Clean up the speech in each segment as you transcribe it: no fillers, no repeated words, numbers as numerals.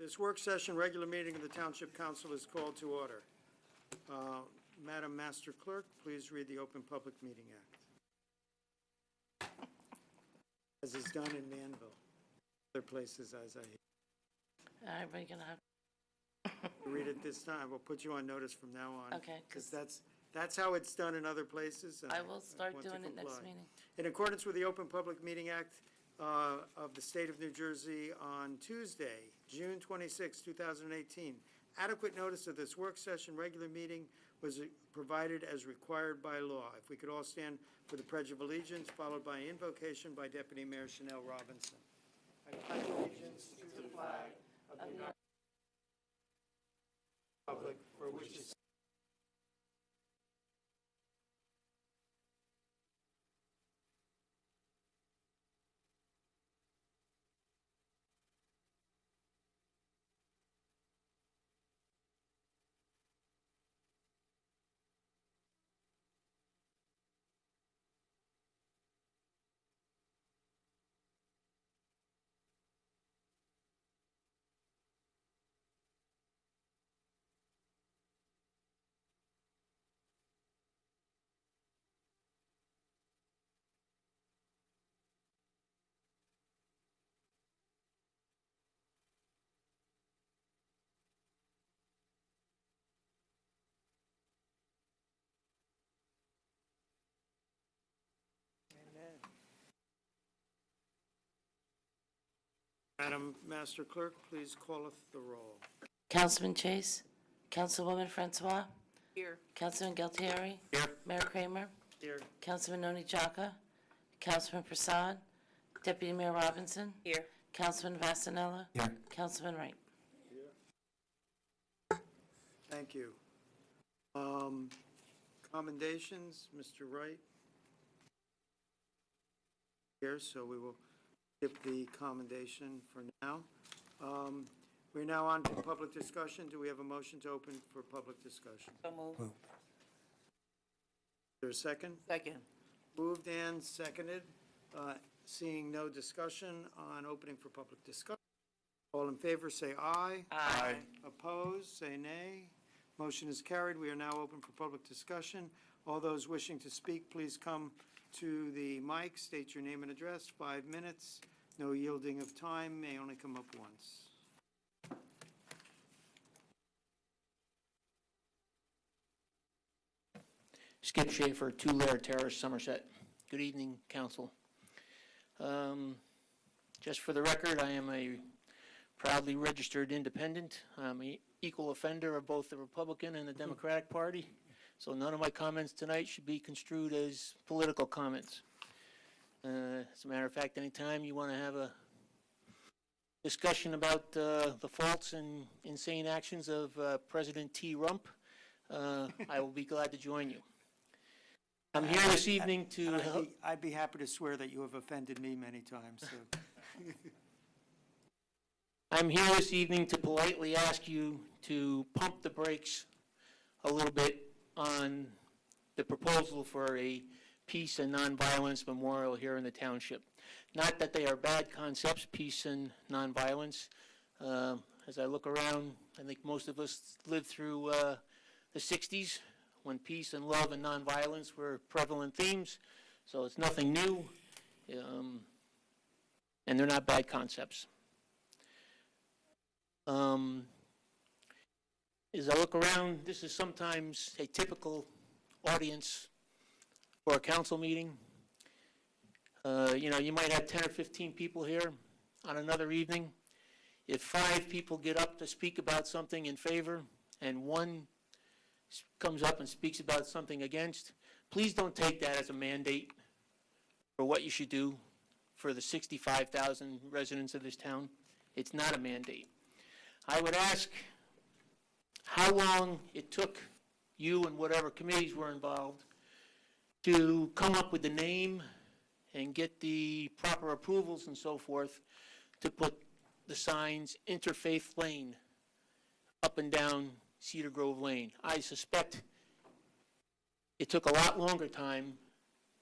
This work session, regular meeting of the Township Council is called to order. Madam Master Clerk, please read the Open Public Meeting Act. As is done in Manville. Other places, as I hear. Everybody gonna have, Read it this time. We'll put you on notice from now on. Okay, Because that's how it's done in other places. and I will start want to doing it next comply. meeting. In accordance with the Open Public Meeting Act of the State of New Jersey, on Tuesday, June 26, 2018, adequate notice of this work session regular meeting was provided as required by law. If we could all stand for the Pledge of Allegiance, followed by invocation by Deputy Mayor Chanel Robinson. I pledge allegiance to the flag of the United States Republic for which is Madam Master Clerk, please calleth the roll. Councilman Chase, Councilwoman Francois, Here. Councilman Galtieri, Here. Mayor Kramer, Here. Councilman Noni Chaka, Councilman Prasad, Deputy Mayor Robinson, Here. Councilman Vasanella, Here. Councilman Wright. Thank you. Commendations, Mr. Wright? Here, so we will skip the commendation for now. We're now on to public discussion. Do we have a motion to open for public discussion? So move. Is there a second? Second. Moved and seconded. Seeing no discussion on opening for public discussion. All in favor, say aye. Aye. Opposed, say nay. Motion is carried. We are now open for public discussion. All those wishing to speak, please come to the mic, state your name and address, 5 minutes. No yielding of time, may only come up once. Skip Schaefer, 2 Lair Terrace, Somerset. Good evening, Council. Just for the record, I am a proudly registered independent. I'm an equal offender of both the Republican and the Democratic Party, so none of my comments tonight should be construed as political comments. As a matter of fact, anytime you want to have a discussion about the faults and insane actions of President T. Rump, I will be glad to join you. I'm here this evening to help. I'd be happy to swear that you have offended me many times. So. I'm here this evening to politely ask you to pump the brakes a little bit on the proposal for a peace and nonviolence memorial here in the township. Not that they are bad concepts, peace and nonviolence. As I look around, I think most of us lived through the 60s when peace and love and nonviolence were prevalent themes, so it's nothing new, and they're not bad concepts. As I look around, this is sometimes a typical audience for a council meeting. You might have 10 or 15 people here on another evening. If 5 people get up to speak about something in favor and 1 comes up and speaks about something against, please don't take that as a mandate for what you should do for the 65,000 residents of this town. It's not a mandate. I would ask how long it took you and whatever committees were involved to come up with the name and get the proper approvals and so forth to put the signs Interfaith Lane up and down Cedar Grove Lane. I suspect it took a lot longer time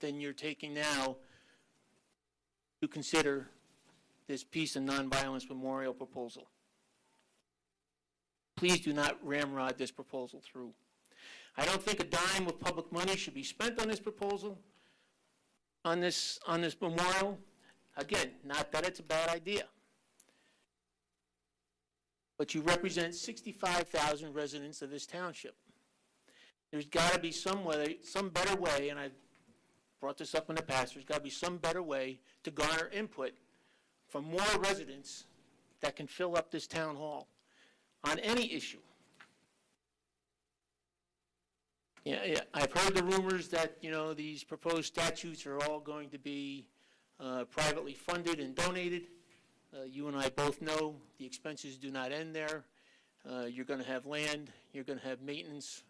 than you're taking now to consider this peace and nonviolence memorial proposal. please do not ramrod this proposal through. I don't think a dime of public money should be spent on this proposal, on this memorial. Again, not that it's a bad idea. But you represent 65,000 residents of this township. There's got to be some way, some better way, and I've brought this up in the past, there's got to be some better way to garner input from more residents that can fill up this town hall on any issue. Yeah, I've heard the rumors that, these proposed statutes are all going to be privately funded and donated. You and I both know the expenses do not end there. You're going to have land, you're going to have maintenance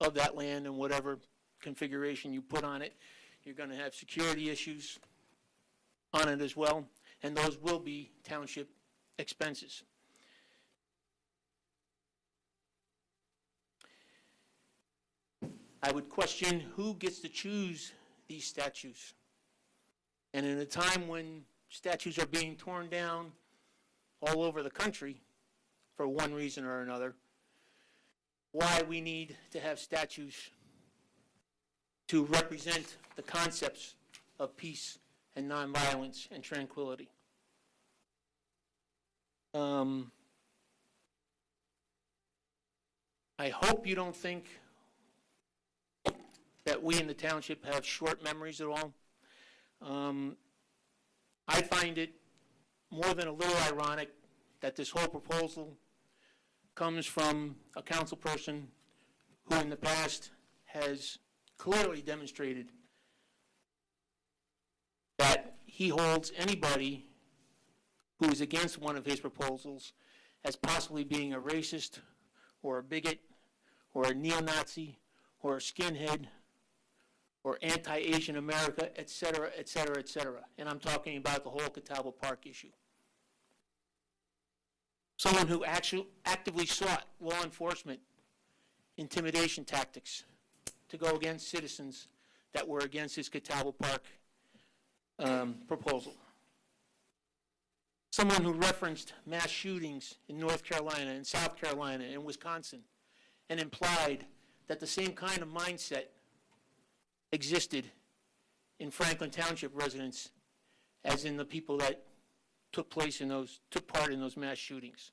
of that land and whatever configuration you put on it. You're going to have security issues on it as well, and those will be township expenses. I would question who gets to choose these statues. And in a time when statues are being torn down all over the country for one reason or another, why we need to have statues to represent the concepts of peace and nonviolence and tranquility. I hope you don't think that we in the township have short memories at all. I find it more than a little ironic that this whole proposal comes from a council person who in the past has clearly demonstrated that he holds anybody who is against one of his proposals as possibly being a racist or a bigot or a neo-Nazi or a skinhead or anti-Asian America, et cetera, et cetera, et cetera. And I'm talking about the whole Catawba Park issue. Someone who actually actively sought law enforcement intimidation tactics to go against citizens that were against his Catawba Park proposal. Someone who referenced mass shootings in North Carolina and South Carolina and Wisconsin and implied that the same kind of mindset existed in Franklin Township residents as in the people that took part in those mass shootings.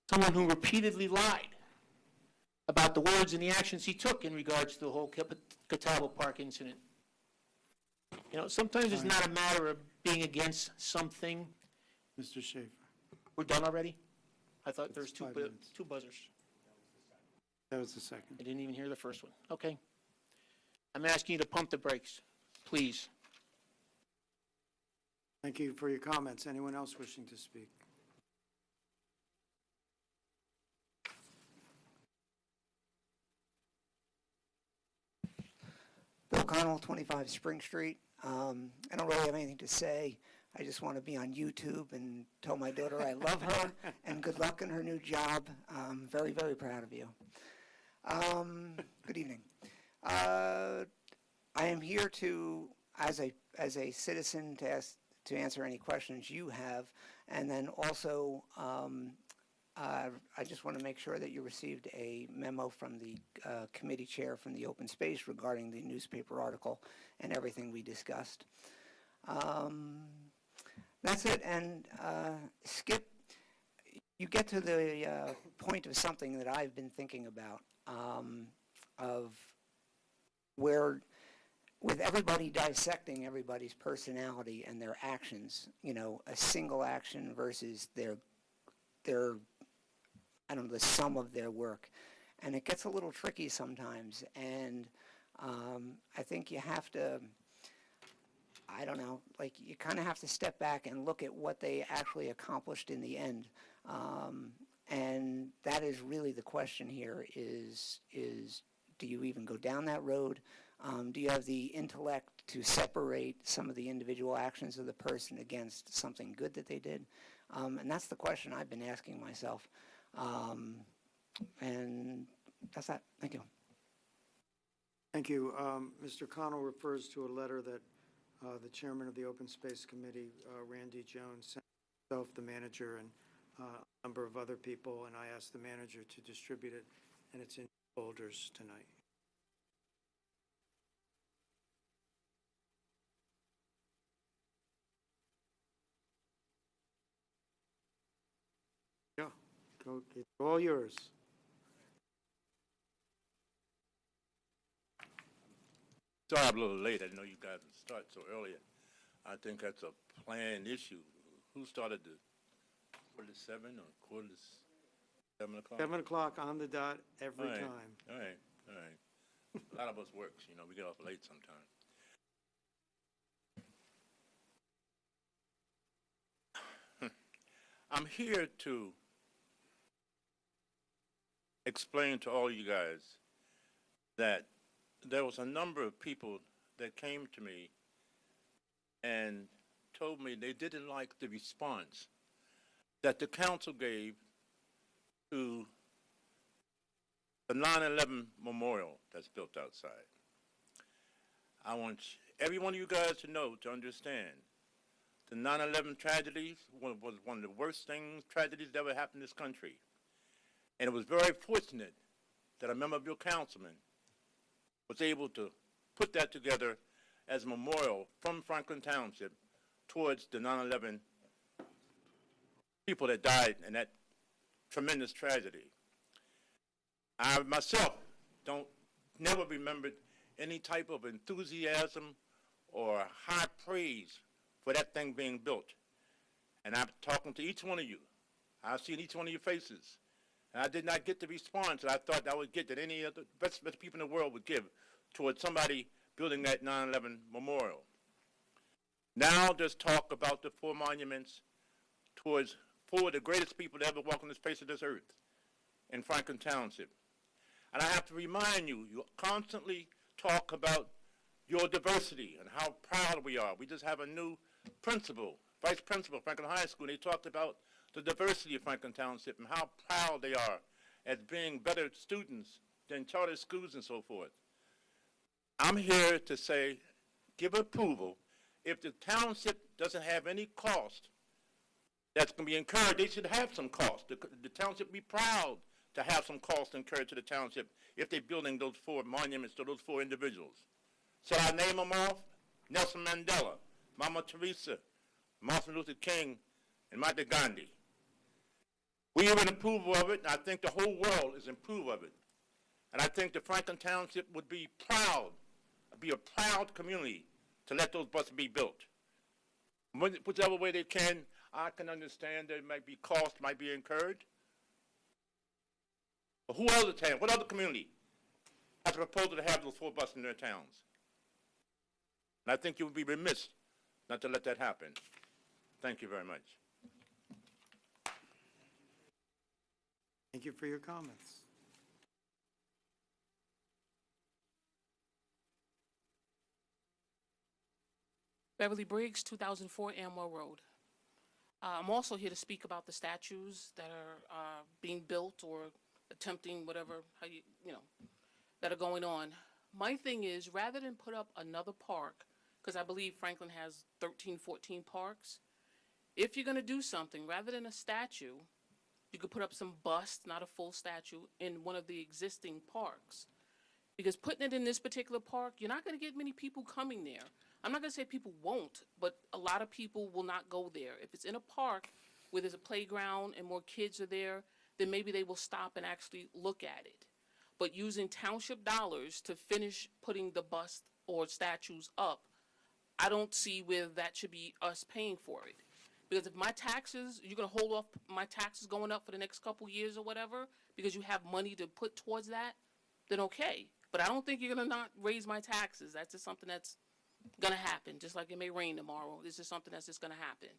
Someone who repeatedly lied about the words and the actions he took in regards to the whole Catawba Park incident. Sometimes it's not a matter of being against something. Mr. Schaefer. We're done already? I thought there was two 5 minutes. buzzers. That was the second. I didn't even hear the first one. Okay. I'm asking you to pump the brakes, please. Thank you for your comments. Anyone else wishing to speak? Bill Connell, 25 Spring Street. I don't really have anything to say. I just want to be on YouTube and tell my daughter I love her and good luck in her new job. I'm very, very proud of you. Good evening. I am here to, as a citizen, to answer any questions you have, and then also I just want to make sure that you received a memo from the committee chair from the open space regarding the newspaper article and everything we discussed. That's it. And Skip, you get to the point of something that I've been thinking about, of where, with everybody dissecting everybody's personality and their actions, a single action versus their I don't know, the sum of their work. And it gets a little tricky sometimes. And I think you have to, I don't know, you kind of have to step back and look at what they actually accomplished in the end. And that is really the question here is do you even go down that road? Do you have the intellect to separate some of the individual actions of the person against something good that they did? And that's the question I've been asking myself. And that's that. Thank you. Thank you. Mr. Connell refers to a letter that the chairman of the Open Space Committee, Randy Jones, sent himself, the manager, and a number of other people, and I asked the manager to distribute it, and it's in folders tonight. Yeah, go, it's all yours. Sorry I'm a little late. I know you guys start so early. I think that's a planned issue. Who started the quarter to 7 or quarter to 7 o'clock? 7 o'clock on the dot every All right, time. All right, all right. A lot of us works, you know, we get off late sometimes. I'm here to explain to all you guys that there was a number of people that came to me and told me they didn't like the response that the council gave to the 9/11 memorial that's built outside. I want every one of you guys to know, to understand, the 9/11 tragedies was one of the worst tragedies that ever happened in this country. And it was very fortunate that a member of your councilman was able to put that together as a memorial from Franklin Township towards the 9/11 people that died in that tremendous tragedy. I myself never remembered any type of enthusiasm or high praise for that thing being built. And I'm talking to each one of you. I've seen each one of your faces. And I did not get the response that I thought I would get, that any other best people in the world would give towards somebody building that 9/11 memorial. Now there's talk about the 4 monuments towards 4 of the greatest people to ever walk on the face of this earth in Franklin Township. And I have to remind you, you constantly talk about your diversity and how proud we are. We just have a new principal, vice principal of Franklin High School, and they talked about the diversity of Franklin Township and how proud they are at being better students than charter schools and so forth. I'm here to say, give approval. If the township doesn't have any cost that's going to be incurred, they should have some cost. The township be proud to have some cost incurred to the township if they're building those 4 monuments to those 4 individuals. Shall I name them off? Nelson Mandela, Mama Teresa, Martin Luther King, and Mahatma Gandhi. We are in approval of it, and I think the whole world is in approval of it. And I think the Franklin Township would be proud, be a proud community to let those buses be built. Whichever way they can, I can understand there might be cost, might be incurred. But who else town? What other community has a proposal to have those 4 buses in their towns? And I think you would be remiss not to let that happen. Thank you very much. Thank you for your comments. Beverly Briggs, 2004 Amwell Road. I'm also here to speak about the statues that are being built or attempting whatever, that are going on. My thing is, rather than put up another park, because I believe Franklin has 13, 14 parks, if you're going to do something, rather than a statue, you could put up some busts, not a full statue, in one of the existing parks. Because putting it in this particular park, you're not going to get many people coming there. I'm not going to say people won't, but a lot of people will not go there. If it's in a park where there's a playground and more kids are there, then maybe they will stop and actually look at it. But using township dollars to finish putting the bust or statues up, I don't see where that should be us paying for it. Because if my taxes, you're going to hold off my taxes going up for the next couple years or whatever, because you have money to put towards that, then okay. But I don't think you're going to not raise my taxes. That's just something that's going to happen, just like it may rain tomorrow. This is something that's just going to happen.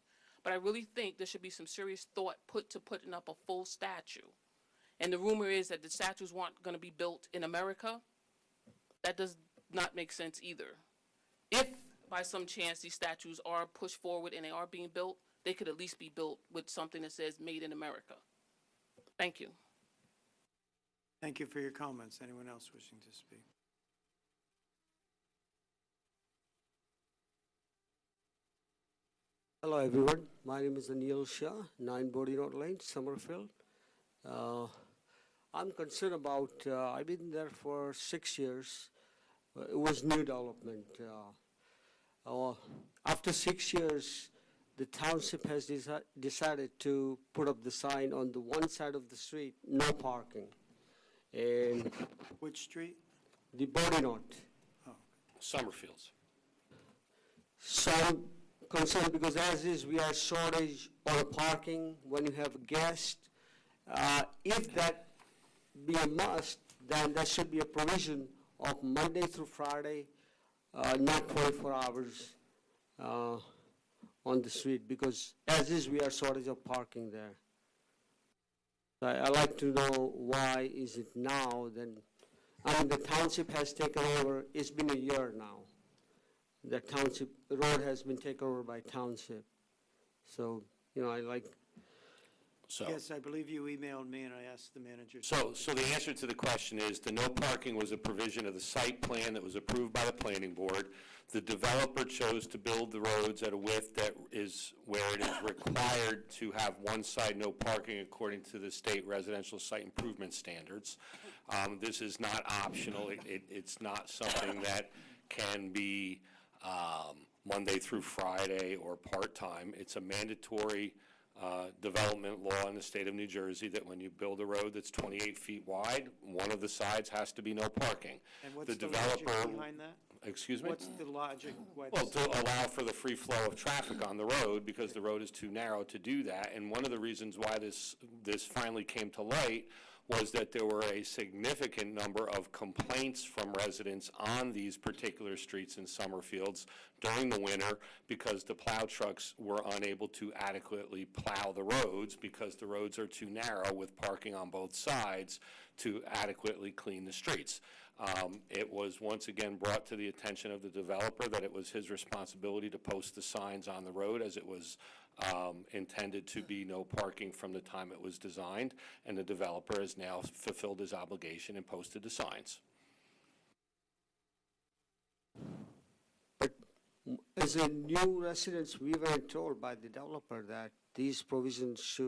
But I really think there should be some serious thought put to putting up a full statue. And the rumor is that the statues weren't going to be built in America. That does not make sense either. If by some chance these statues are pushed forward and they are being built, they could at least be built with something that says made in America. Thank you. Thank you for your comments. Anyone else wishing to speak? Hello, everyone. My name is Anil Shah, 9 Bodie Lane, Somerfield. I'm concerned about, I've been there for 6 years. It was new development. After 6 years, the township has decided to put up the sign on the one side of the street, no parking. And Which street? the Bodie Knot. Summerfields. So I'm concerned because as is, we are shortage on parking when you have a guest. If that be a must, then there should be a provision of Monday through Friday, not 24 hours on the street, because as is, we are shortage of parking there. I'd like to know why is it now then, the township has taken over, it's been a year now. The township, the road has been taken over by township. So, I like. So, Yes, I believe you emailed me and I asked the manager. so the answer to the question is the no parking was a provision of the site plan that was approved by the planning board. The developer chose to build the roads at a width that is where it is required to have one side no parking according to the state residential site improvement standards. This is not optional. It's not something that can be Monday through Friday or part-time. It's a mandatory development law in the state of New Jersey that when you build a road that's 28 feet wide, one of the sides has to be no parking. And what's the logic behind that? Excuse me? What's the logic? Well, to allow for the free flow of traffic on the road, because the road is too narrow to do that. And one of the reasons why this finally came to light was that there were a significant number of complaints from residents on these particular streets in Summerfields during the winter because the plow trucks were unable to adequately plow the roads because the roads are too narrow with parking on both sides to adequately clean the streets. It was once again brought to the attention of the developer that it was his responsibility to post the signs on the road as it was intended to be no parking from the time it was designed, and the developer has now fulfilled his obligation and posted the signs. But as a new residents, we were told by the developer that these provisions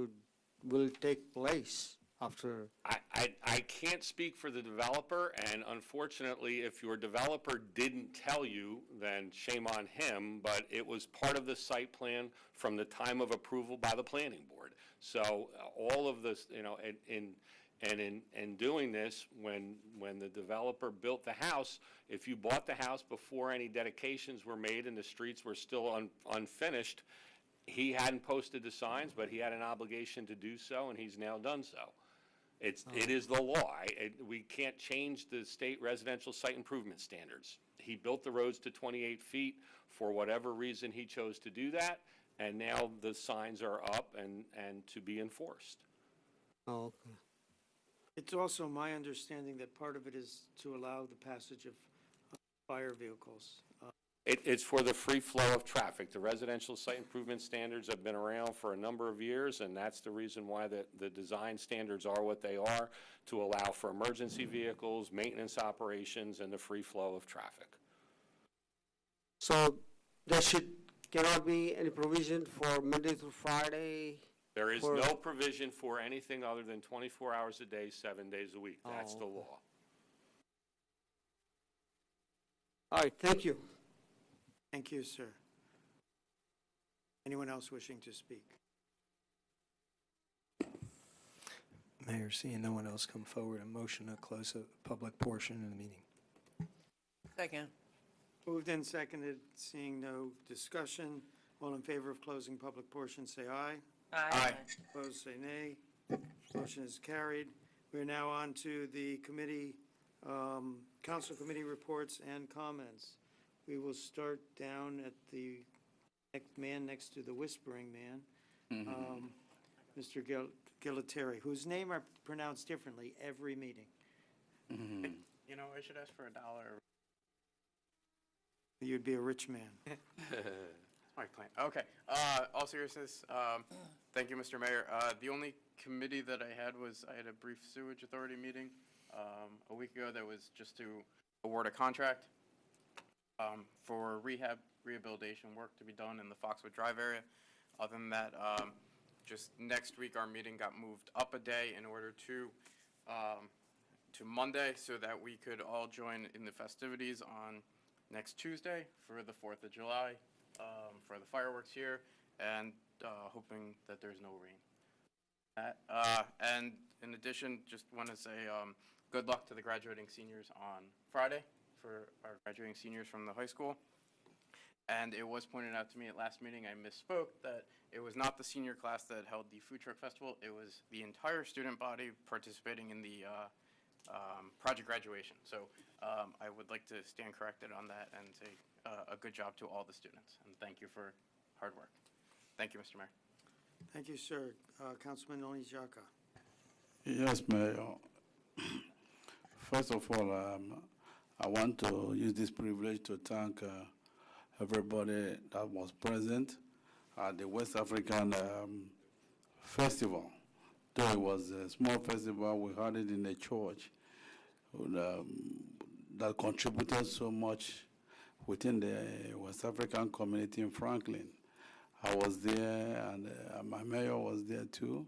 will take place after. I can't speak for the developer, and unfortunately, if your developer didn't tell you, then shame on him, but it was part of the site plan from the time of approval by the planning board. So all of this, in doing this, when the developer built the house, if you bought the house before any dedications were made and the streets were still unfinished, he hadn't posted the signs, but he had an obligation to do so, and he's now done so. It is the law. We can't change the state residential site improvement standards. He built the roads to 28 feet for whatever reason he chose to do that, and now the signs are up and to be enforced. Oh, okay. It's also my understanding that part of it is to allow the passage of fire vehicles. It's for the free flow of traffic. The residential site improvement standards have been around for a number of years, and that's the reason why the design standards are what they are, to allow for emergency vehicles, maintenance operations, and the free flow of traffic. So there cannot be any provision for Monday through Friday? There is no provision for anything other than 24 hours a day, 7 days a week. That's the law. All right, thank you. Thank you, sir. Anyone else wishing to speak? Mayor, seeing no one else come forward, a motion to close the public portion of the meeting. Second. Moved and seconded, seeing no discussion. All in favor of closing public portion, say aye. Aye. Opposed, say nay. Motion is carried. We are now on to the committee, council committee reports and comments. We will start down at the man next to the whispering man, Mr. Gualtieri, whose name I pronounce differently every meeting. You know, I should ask for $1. You'd be a rich man. My plan. Okay. All seriousness, thank you, Mr. Mayor. The only committee that I had a brief sewage authority meeting a week ago that was just to award a contract for rehab rehabilitation work to be done in the Foxwood Drive area. Other than that, just next week, our meeting got moved up a day in order to Monday so that we could all join in the festivities on next Tuesday for the 4th of July, for the fireworks here, and hoping that there's no rain. And in addition, just want to say good luck to the graduating seniors on Friday for our graduating seniors from the high school. And it was pointed out to me at last meeting, I misspoke, that it was not the senior class that held the food truck festival. It was the entire student body participating in the project graduation. So I would like to stand corrected on that and say a good job to all the students. And thank you for hard work. Thank you, Mr. Mayor. Thank you, sir. Councilman Onijaka. Yes, Mayor. First of all, I want to use this privilege to thank everybody that was present at the West African Festival. Though it was a small festival, we had it in a church that contributed so much within the West African community in Franklin. I was there, and my mayor was there too.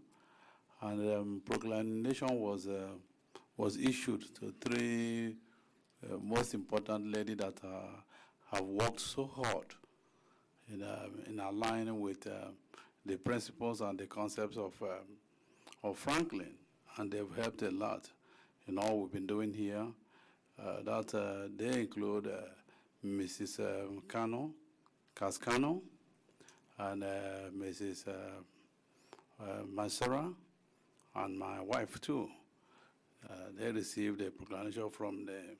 And proclamation was issued to three most important ladies that have worked so hard in aligning with the principles and the concepts of Franklin, and they've helped a lot in all we've been doing here. They include Mrs. Cascano, and Mrs. Masara, and my wife too. They received a proclamation from the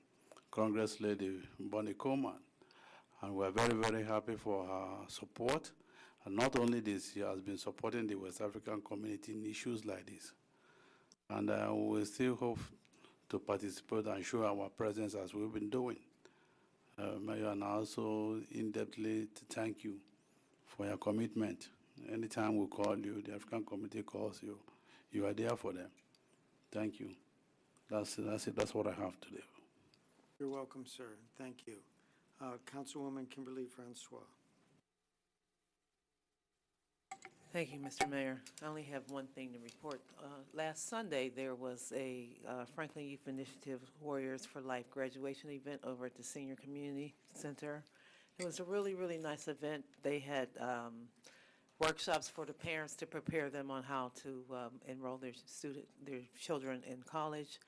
Congress lady, Bonnie Coleman. And we're very, very happy for her support. And not only this, she has been supporting the West African community in issues like this. And we still hope to participate and show our presence as we've been doing. Mayor, and also in-depthly to thank you for your commitment. Anytime we call you, the African community calls you, you are there for them. Thank you. That's it. That's what I have today. You're welcome, sir. Thank you. Councilwoman Kimberly Francois. Thank you, Mr. Mayor. I only have one thing to report. Last Sunday, there was a Franklin Youth Initiative Warriors for Life graduation event over at the Senior Community Center. It was a really, really nice event. They had workshops for the parents to prepare them on how to enroll their children in college.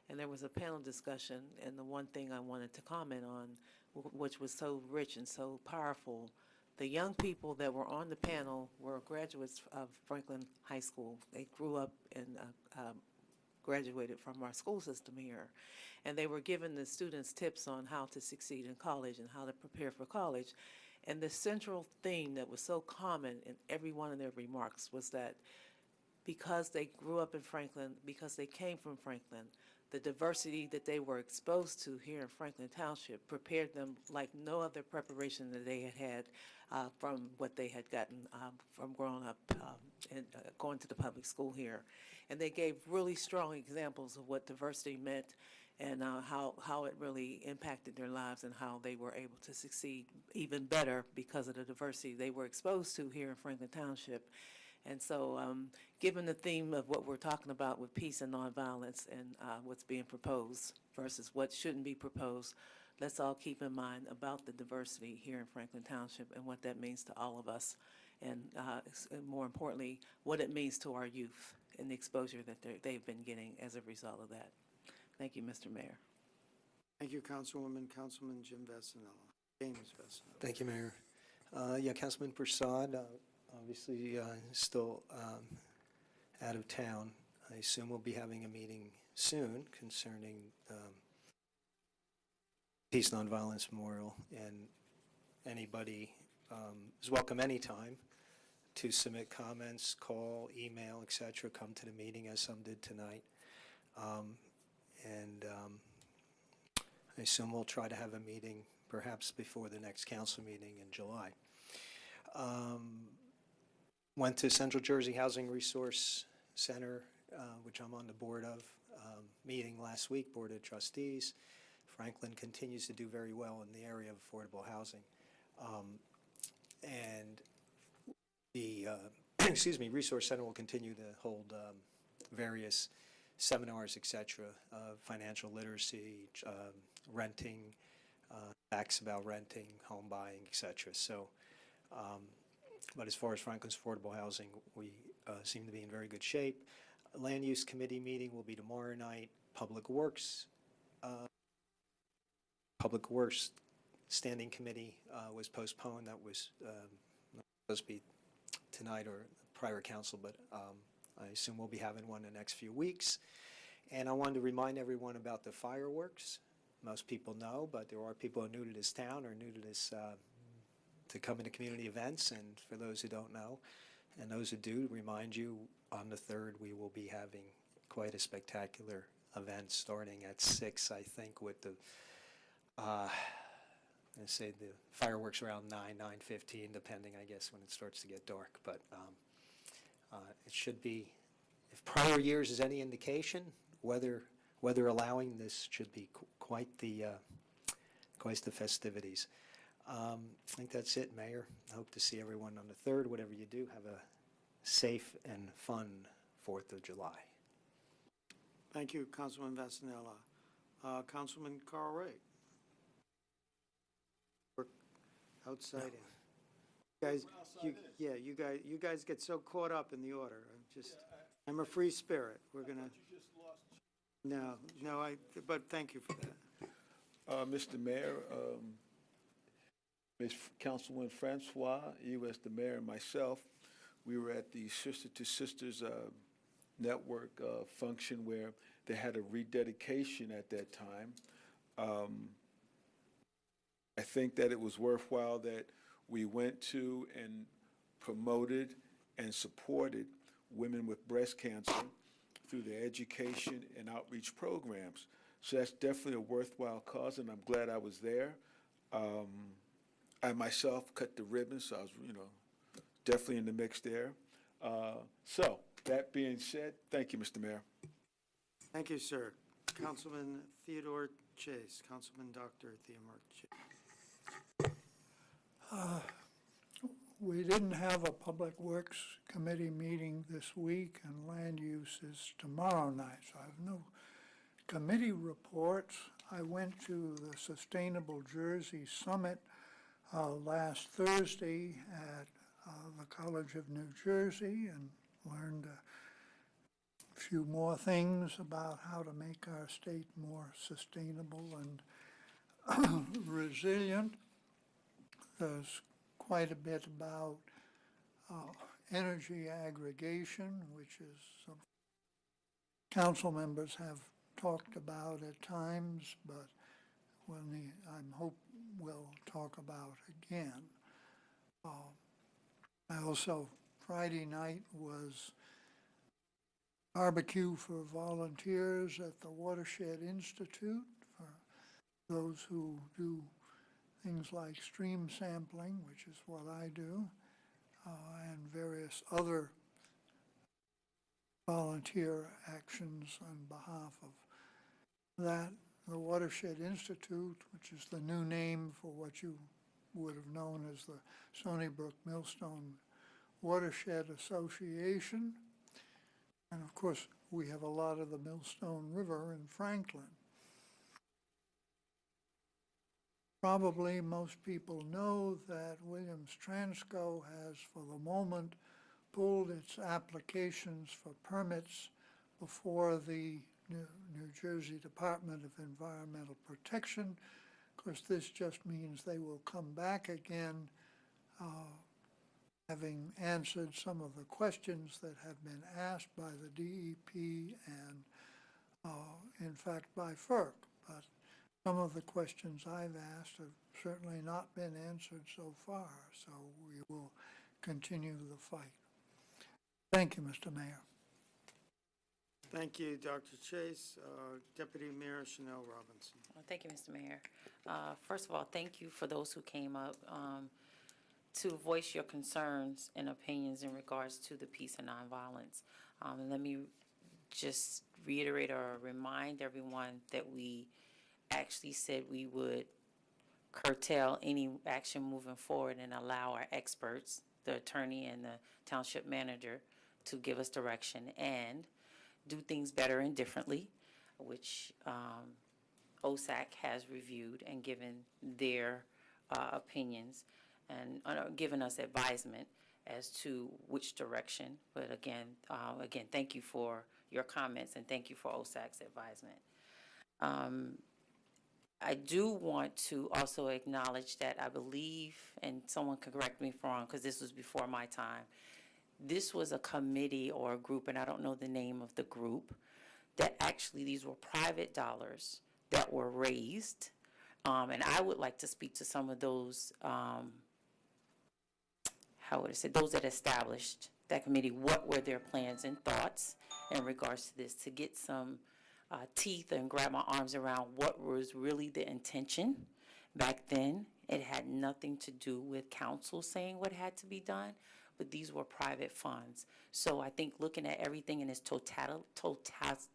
And there was a panel discussion, and the one thing I wanted to comment on, which was so rich and so powerful, the young people that were on the panel were graduates of Franklin High School. They grew up and graduated from our school system here. And they were giving the students tips on how to succeed in college and how to prepare for college. And the central theme that was so common in every one of their remarks was that because they grew up in Franklin, because they came from Franklin, the diversity that they were exposed to here in Franklin Township prepared them like no other preparation that they had had from what they had gotten from growing up and going to the public school here. And they gave really strong examples of what diversity meant and how it really impacted their lives and how they were able to succeed even better because of the diversity they were exposed to here in Franklin Township. And so given the theme of what we're talking about with peace and nonviolence and what's being proposed versus what shouldn't be proposed, let's all keep in mind about the diversity here in Franklin Township and what that means to all of us, and more importantly, what it means to our youth and the exposure that they've been getting as a result of that. Thank you, Mr. Mayor. Thank you, Councilwoman. Councilman James Vessinella. Thank you, Mayor. Yeah, Councilman Prasad, obviously still out of town. I assume we'll be having a meeting soon concerning Peace Nonviolence Memorial, and anybody is welcome anytime to submit comments, call, email, etc. Come to the meeting as some did tonight. I assume we'll try to have a meeting perhaps before the next council meeting in July. Went to Central Jersey Housing Resource Center, which I'm on the board of, meeting last week, Board of Trustees. Franklin continues to do very well in the area of affordable housing. And the, excuse me, Resource Center will continue to hold various seminars, et cetera, financial literacy, renting, facts about renting, home buying, et cetera. So, but as far as Franklin's affordable housing, we seem to be in very good shape. Land Use Committee meeting will be tomorrow night. Public Works Standing Committee was postponed. That was supposed to be tonight or prior council, but I assume we'll be having one in the next few weeks. And I wanted to remind everyone about the fireworks. Most people know, but there are people who are new to this town or new to this, to come into community events. And for those who don't know, and those who do, remind you, on the 3rd, we will be having quite a spectacular event starting at 6, I think, with the, let's say the fireworks around 9:15, depending, I guess, when it starts to get dark. But it should be, if prior years is any indication, weather allowing, this should be quite the festivities. I think that's it, Mayor. I hope to see everyone on the 3rd. Whatever you do, have a safe and fun 4th of July. Thank you, Councilman Vasanella. Councilman Carl Wright. We're outside in. Guys, you guys get so caught up in the order. I'm a free spirit. We're gonna. No, but thank you for that. Mr. Mayor, Ms. Councilwoman Francois, you as the mayor and myself, we were at the Sister to Sisters network function where they had a rededication at that time. I think that it was worthwhile that we went to and promoted and supported women with breast cancer through their education and outreach programs. So that's definitely a worthwhile cause, and I'm glad I was there. I myself cut the ribbon, so I was, definitely in the mix there. So that being said, thank you, Mr. Mayor. Thank you, sir. Councilman Theodore Chase, Councilman Dr. Theodore Chase. We didn't have a Public Works Committee meeting this week, and land use is tomorrow night, so I have no committee reports. I went to the Sustainable Jersey Summit last Thursday at the College of New Jersey and learned a few more things about how to make our state more sustainable and resilient. There's quite a bit about energy aggregation, which is something council members have talked about at times, but I hope we'll talk about again. I also, Friday night was barbecue for volunteers at the Watershed Institute for those who do things like stream sampling, which is what I do, and various other volunteer actions on behalf of that. The Watershed Institute, which is the new name for what you would have known as the Stony Brook Millstone Watershed Association. And of course, we have a lot of the Millstone River in Franklin. Probably most people know that Williams-Transco has, for the moment, pulled its applications for permits before the New Jersey Department of Environmental Protection. Of course, this just means they will come back again, having answered some of the questions that have been asked by the DEP and, in fact, by FERC. But some of the questions I've asked have certainly not been answered so far, so we will continue the fight. Thank you, Mr. Mayor. Thank you, Dr. Chase. Deputy Mayor Chanel Robinson. Thank you, Mr. Mayor. First of all, thank you for those who came up to voice your concerns and opinions in regards to the peace and nonviolence. And let me just reiterate or remind everyone that we actually said we would curtail any action moving forward and allow our experts, the attorney and the township manager, to give us direction and do things better and differently, which OSAC has reviewed and given their opinions and given us advisement as to which direction. But again, thank you for your comments and thank you for OSAC's advisement. I do want to also acknowledge that I believe, and someone can correct me if I'm wrong, because this was before my time, this was a committee or a group, and I don't know the name of the group, that actually these were private dollars that were raised. And I would like to speak to some of those, how would I say, those that established that committee. What were their plans and thoughts in regards to this, to get some teeth and grab my arms around what was really the intention back then. It had nothing to do with council saying what had to be done, but these were private funds. So I think looking at everything in its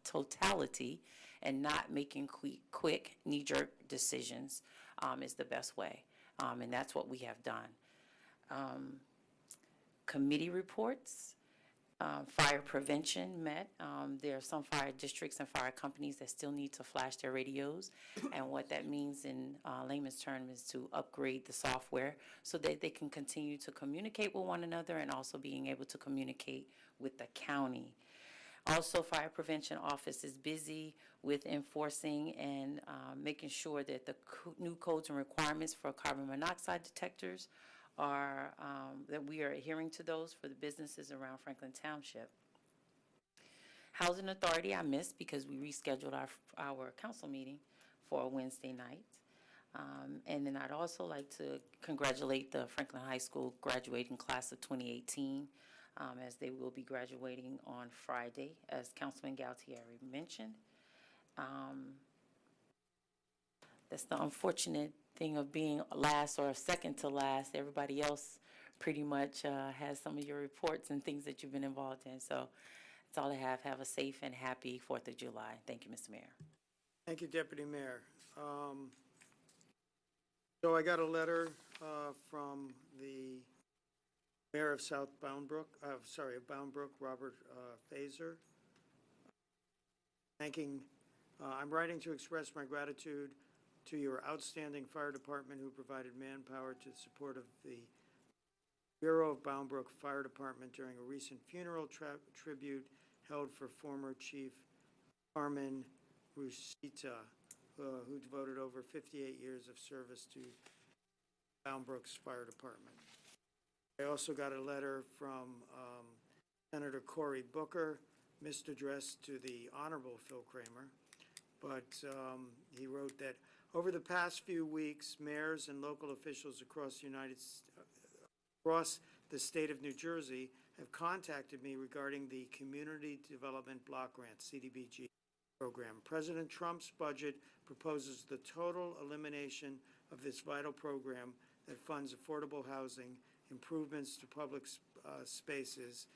totality and not making quick knee-jerk decisions is the best way, and that's what we have done. Committee reports. Fire prevention met. There are some fire districts and fire companies that still need to flash their radios, and what that means in layman's terms is to upgrade the software so that they can continue to communicate with one another and also being able to communicate with the county. Also, fire prevention office is busy with enforcing and making sure that the new codes and requirements for carbon monoxide detectors are, that we are adhering to those for the businesses around Franklin Township. Housing Authority I missed because we rescheduled our council meeting for a Wednesday night. And then I'd also like to congratulate the Franklin High School graduating class of 2018, as they will be graduating on Friday, as Councilman Galtieri mentioned. That's the unfortunate thing of being last or second to last. Everybody else pretty much has some of your reports and things that you've been involved in. So that's all I have. Have a safe and happy 4th of July. Thank you, Mr. Mayor. Thank you, Deputy Mayor. So I got a letter from the Mayor of South Boundbrook, of Boundbrook, Robert Fazer, thanking, I'm writing to express my gratitude to your outstanding fire department who provided manpower to the support of the Bureau of Boundbrook Fire Department during a recent funeral tribute held for former Chief Carmen Rusita, who devoted over 58 years of service to Boundbrook's fire department. I also got a letter from Senator Cory Booker, misaddressed to the Honorable Phil Kramer, but he wrote that over the past few weeks, mayors and local officials across the state of New Jersey have contacted me regarding the Community Development Block Grant, CDBG program. President Trump's budget proposes the total elimination of this vital program that funds affordable housing, improvements to public spaces,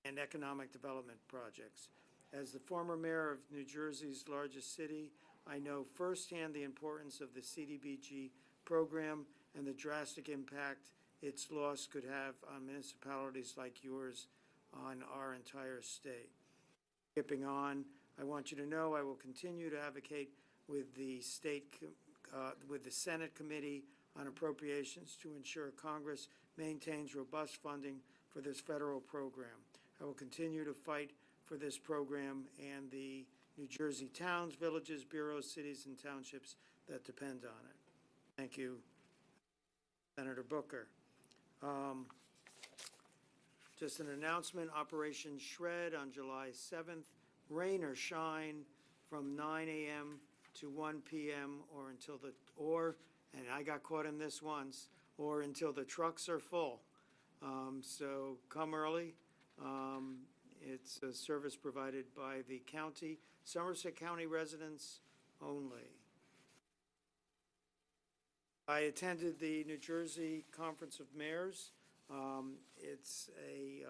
and economic development projects. As the former mayor of New Jersey's largest city, I know firsthand the importance of the CDBG program and the drastic impact its loss could have on municipalities like yours on our entire state. Skipping on, I want you to know I will continue to advocate with the Senate Committee on Appropriations to ensure Congress maintains robust funding for this federal program. I will continue to fight for this program and the New Jersey towns, villages, bureaus, cities, and townships that depend on it. Thank you, Senator Booker. Just an announcement, Operation Shred on July 7th, rain or shine from 9 a.m. to 1 p.m. and I got caught in this once, or until the trucks are full. So come early. It's a service provided by the county, Somerset County residents only. I attended the New Jersey Conference of Mayors. It's a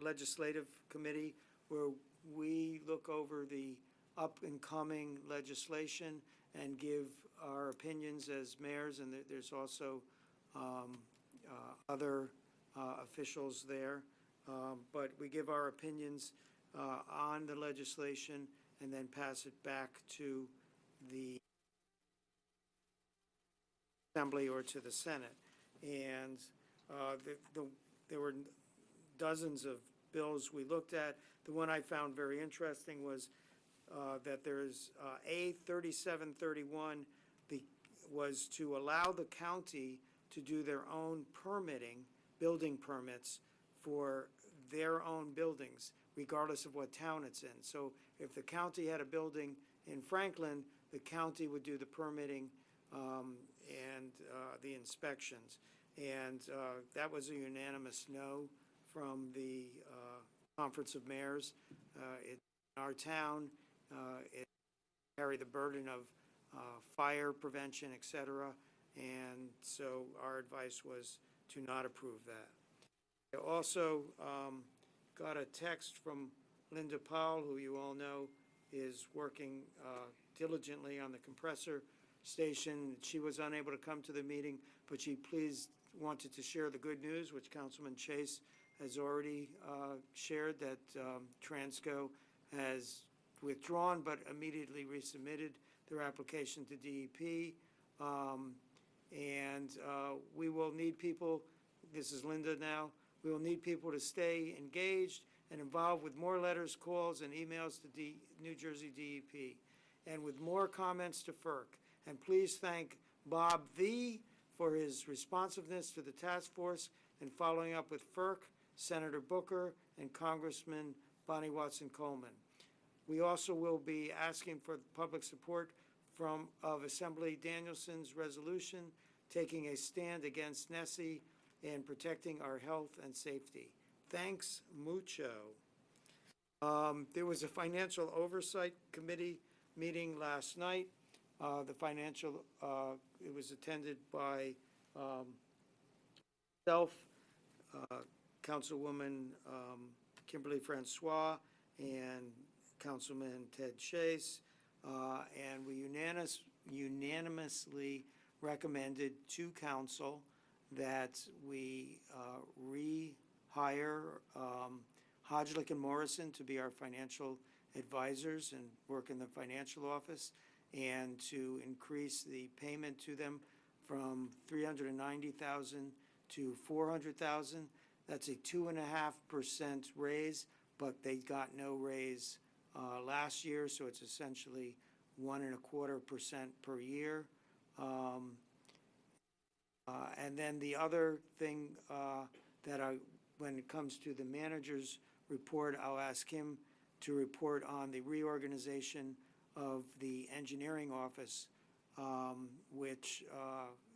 legislative committee where we look over the up-and-coming legislation and give our opinions as mayors, and there's also other officials there. But we give our opinions on the legislation and then pass it back to the Assembly or to the Senate. And there were dozens of bills we looked at. The one I found very interesting was that there's A 3731 was to allow the county to do their own permitting, building permits for their own buildings, regardless of what town it's in. So if the county had a building in Franklin, the county would do the permitting and the inspections. And that was a unanimous no from the Conference of Mayors. In our town, it carried the burden of fire prevention, et cetera, and so our advice was to not approve that. I also got a text from Linda Powell, who you all know is working diligently on the compressor station. She was unable to come to the meeting, but she wanted to share the good news, which Councilman Chase has already shared, that Transco has withdrawn but immediately resubmitted their application to DEP. We will need people, this is Linda now, we will need people to stay engaged and involved with more letters, calls, and emails to New Jersey DEP, and with more comments to FERC. And please thank Bob for his responsiveness to the task force and following up with FERC, Senator Booker, and Congressman Bonnie Watson-Coleman. We also will be asking for public support of Assembly Danielson's resolution taking a stand against Nessie and protecting our health and safety. Thanks mucho. There was a Financial Oversight Committee meeting last night. It was attended by Councilwoman Kimberly Francois and Councilman Ted Chase, and we unanimously recommended to council that we rehire Hodgelick and Morrison to be our financial advisors and work in the financial office, and to increase the payment to them from $390,000 to $400,000. That's a 2.5% raise, but they got no raise last year, so it's essentially 1.25% per year. And then the other thing when it comes to the manager's report, I'll ask him to report on the reorganization of the engineering office, which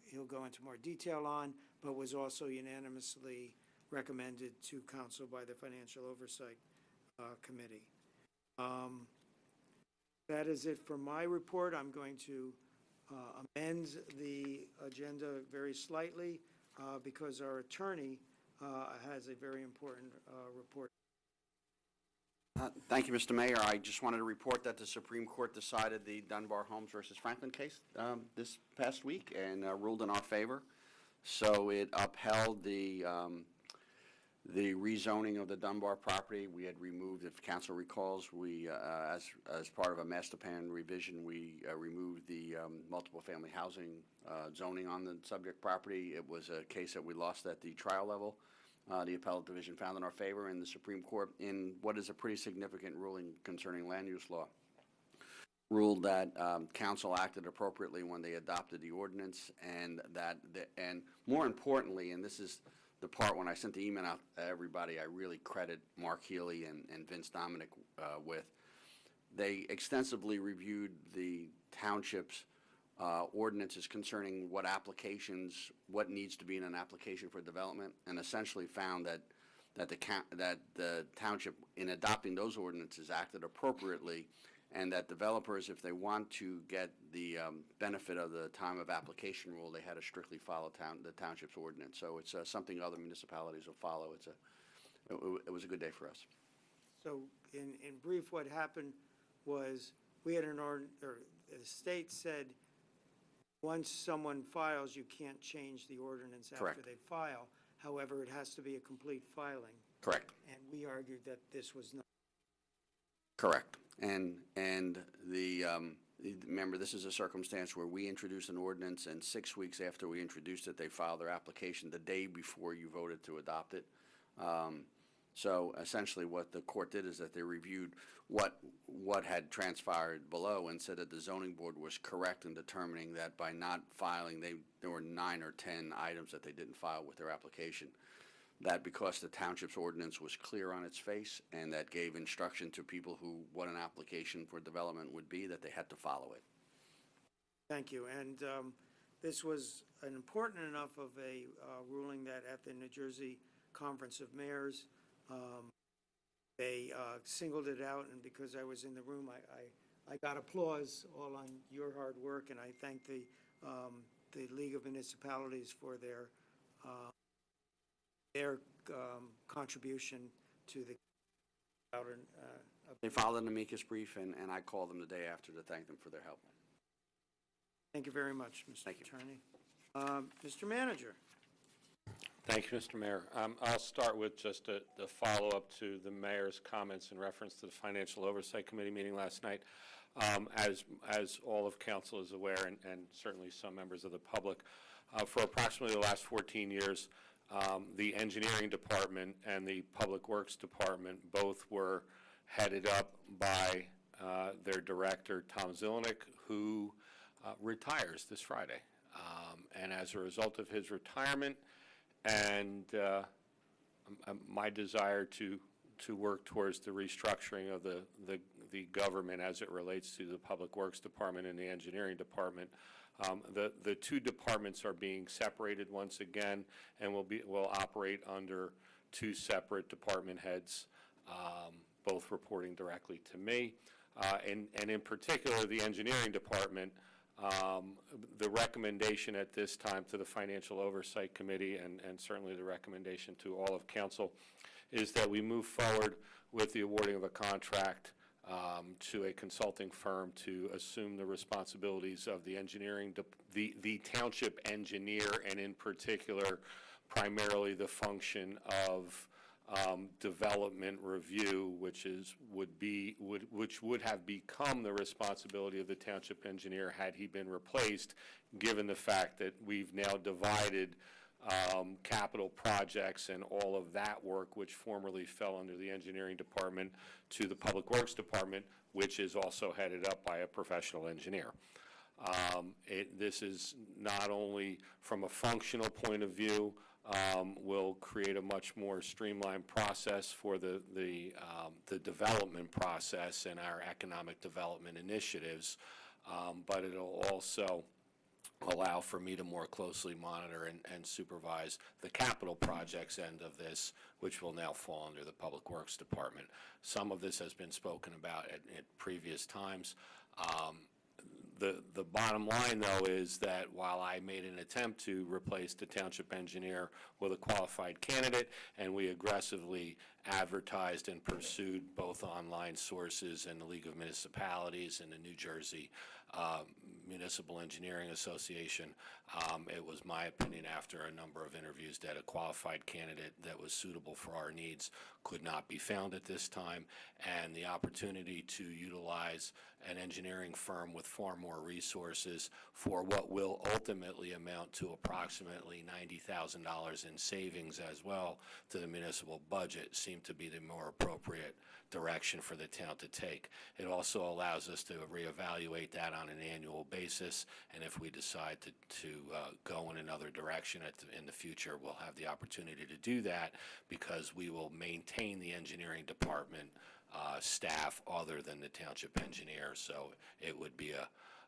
he'll go into more detail on, but was also unanimously recommended to council by the Financial Oversight Committee. That is it for my report. I'm going to amend the agenda very slightly because our attorney has a very important report. Thank you, Mr. Mayor. I just wanted to report that the Supreme Court decided the Dunbar Homes versus Franklin case this past week and ruled in our favor. So it upheld the rezoning of the Dunbar property. We had removed, if council recalls, we as part of a master plan revision, we removed the multiple family housing zoning on the subject property. It was a case that we lost at the trial level. The appellate division found in our favor in the Supreme Court in what is a pretty significant ruling concerning land use law. Ruled that council acted appropriately when they adopted the ordinance, and and more importantly, and this is the part when I sent the email out to everybody, I really credit Mark Healy and Vince Dominic with. They extensively reviewed the township's ordinances concerning what needs to be in an application for development, and essentially found that the township, in adopting those ordinances, acted appropriately, and that developers, if they want to get the benefit of the time of application rule, they had to strictly follow the township's ordinance. So it's something other municipalities will follow. It was a good day for us. So in brief, what happened was we had or the state said, once someone files, you can't change the ordinance after Correct. they file. However, it has to be a complete filing. Correct. And we argued that this was not. Correct. And remember, this is a circumstance where we introduced an ordinance, and 6 weeks after we introduced it, they filed their application the day before you voted to adopt it. So essentially what the court did is that they reviewed what had transpired below and said that the zoning board was correct in determining that by not filing, there were 9 or 10 items that they didn't file with their application. That because the township's ordinance was clear on its face and that gave instruction to people what an application for development would be, that they had to follow it. Thank you. And this was an important enough of a ruling that at the New Jersey Conference of Mayors, they singled it out, and because I was in the room, I got applause all on your hard work, and I thank the League of Municipalities for their contribution to the. They filed an amicus brief, and I called them the day after to thank them for their help. Thank you very much, Mr. Thank you. Attorney. Mr. Manager. Thank you, Mr. Mayor. I'll start with just the follow-up to the mayor's comments in reference to the Financial Oversight Committee meeting last night. As all of council is aware, and certainly some members of the public, for approximately the last 14 years, the engineering department and the public works department both were headed up by their director, Tom Zelenik, who retires this Friday. And as a result of his retirement and my desire to work towards the restructuring of the government as it relates to the public works department and the engineering department, the two departments are being separated once again and will operate under two separate department heads, both reporting directly to me. And in particular, the engineering department, the recommendation at this time to the Financial Oversight Committee and certainly the recommendation to all of council is that we move forward with the awarding of a contract to a consulting firm to assume the responsibilities of the engineering, the township engineer, and in particular, primarily the function of development review, which would have become the responsibility of the township engineer had he been replaced, given the fact that we've now divided capital projects and all of that work, which formerly fell under the engineering department, to the public works department, which is also headed up by a professional engineer. This is not only from a functional point of view, will create a much more streamlined process for the development process and our economic development initiatives, but it'll also allow for me to more closely monitor and supervise the capital projects end of this, which will now fall under the Public Works Department. Some of this has been spoken about at previous times. The bottom line, though, is that while I made an attempt to replace the township engineer with a qualified candidate, and we aggressively advertised and pursued both online sources and the League of Municipalities and the New Jersey Municipal Engineering Association, it was my opinion after a number of interviews that a qualified candidate that was suitable for our needs could not be found at this time, and the opportunity to utilize an engineering firm with far more resources for what will ultimately amount to approximately $90,000 in savings as well to the municipal budget seemed to be the more appropriate direction for the town to take. It also allows us to reevaluate that on an annual basis, and if we decide to go in another direction in the future, we'll have the opportunity to do that because we will maintain the engineering department staff other than the township engineer, so it would be